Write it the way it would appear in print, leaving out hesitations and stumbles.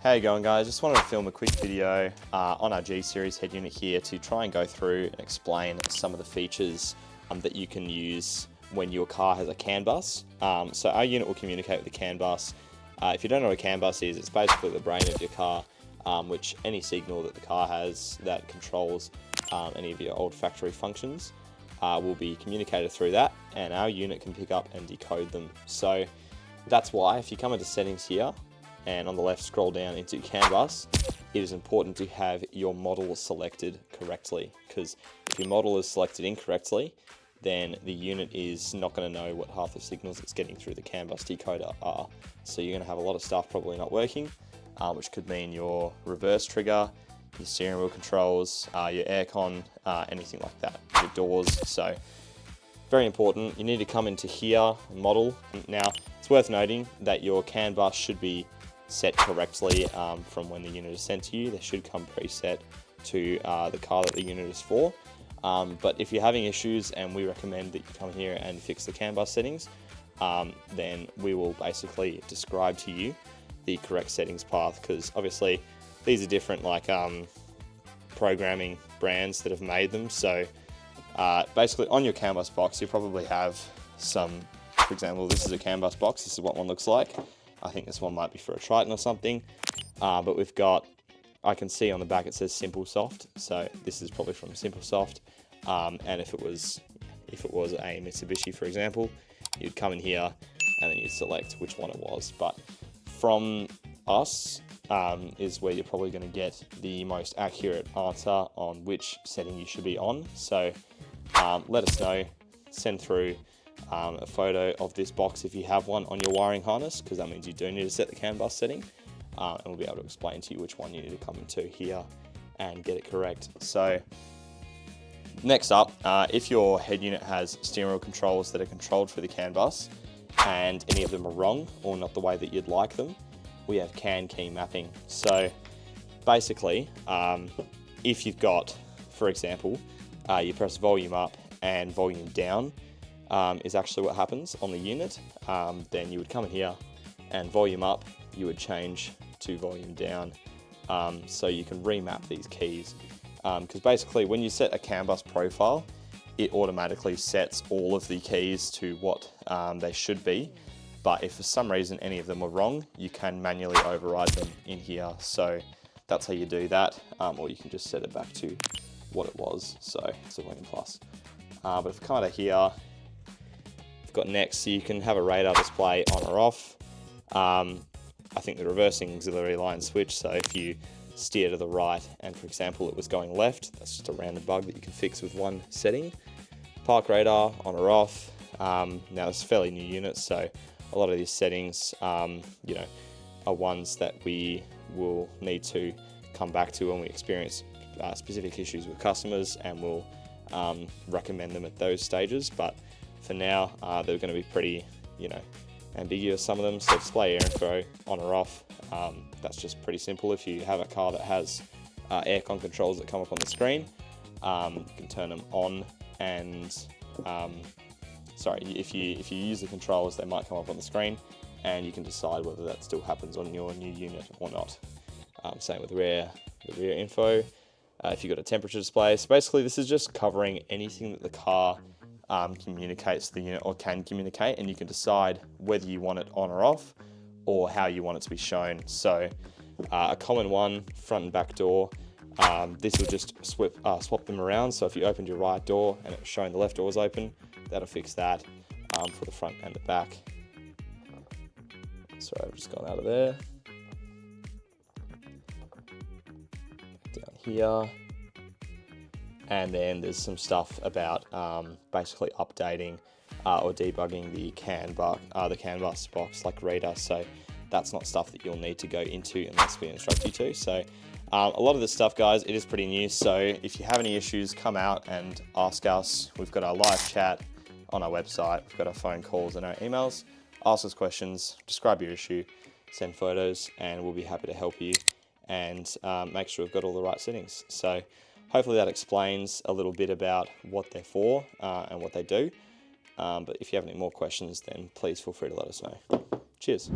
How you going, guys? Just wanted to film a quick video on our G series head unit here to try and go through and explain some of the features that you can use when your car has a CAN bus. So our unit will communicate with the CAN bus. If you don't know what a CAN bus is, it's basically the brain of your car, which any signal that the car has that controls any of your old factory functions will be communicated through that, and our unit can pick up and decode them. So that's why if you come into settings here and on the left scroll down into CAN bus, it is important to have your model selected correctly, because if your model is selected incorrectly, then the unit is not going to know what half the signals it's getting through the CAN bus decoder are. So you're going to have a lot of stuff probably not working, which could mean your reverse trigger, your steering wheel controls, your aircon, anything like that, your doors. So very important. You need to come into here, model. Now it's worth noting that your CAN bus should be set correctly from when the unit is sent to you. They should come preset to the car that the unit is for. But if you're having issues, and we recommend that you come here and fix the CAN bus settings, then we will basically describe to you the correct settings path, because obviously these are different programming brands that have made them. So basically on your CAN bus box you probably have some, for example, this is a CAN bus box, this is what one looks like. I think this one might be for a Triton or something, but we've got, I can see on the back it says Simple Soft, so this is probably from Simple Soft. And if it was a Mitsubishi, for example, you'd come in here and then you'd select which one it was. But from us is where you're probably going to get the most accurate answer on which setting you should be on. So let us know, send through a photo of this box if you have one on your wiring harness, because that means you do need to set the CAN bus setting, and we'll be able to explain to you which one you need to come into here and get it correct. So next up, if your head unit has steering wheel controls that are controlled through the CAN bus and any of them are wrong or not the way that you'd like them, we have CAN key mapping. So basically, if you've got, for example, you press volume up and volume down is actually what happens on the unit, then you would come in here and volume up, you would change to volume down, so you can remap these keys. Because basically when you set a CAN bus profile, it automatically sets all of the keys to what they should be. But if for some reason any of them are wrong, you can manually override them in here. So that's how you do that, or you can just set it back to what it was, so volume plus. But if we come out of here, we've got next, so you can have a radar display on or off. I think the reversing auxiliary line switch, so if you steer to the right and, for example, it was going left, that's just a random bug that you can fix with one setting. Park radar on or off. Now it's a fairly new unit, so a lot of these settings are ones that we will need to come back to when we experience specific issues with customers, and we'll recommend them at those stages. But for now, they're going to be pretty ambiguous, some of them. So display air info on or off, that's just pretty simple. If you have a car that has aircon controls that come up on the screen, you can turn them on, and if you use the controls, they might come up on the screen, and you can decide whether that still happens on your new unit or not. Same with the rear info. If you've got a temperature display, so basically this is just covering anything that the car communicates to the unit or can communicate, and you can decide whether you want it on or off or how you want it to be shown. So a common one, front and back door, this will just swap them around. So if you opened your right door and it's showing the left door is open, that'll fix that for the front and the back. Sorry, I've just gone out of there. Down here. And then there's some stuff about basically updating or debugging the CAN bus box like reader. So that's not stuff that you'll need to go into unless we instruct you to. So a lot of this stuff, guys, it is pretty new. So if you have any issues, come out and ask us. We've got our live chat on our website. We've got our phone calls and our emails. Ask us questions, describe your issue, send photos, and we'll be happy to help you and make sure we've got all the right settings. So hopefully that explains a little bit about what they're for and what they do. But if you have any more questions, then please feel free to let us know. Cheers.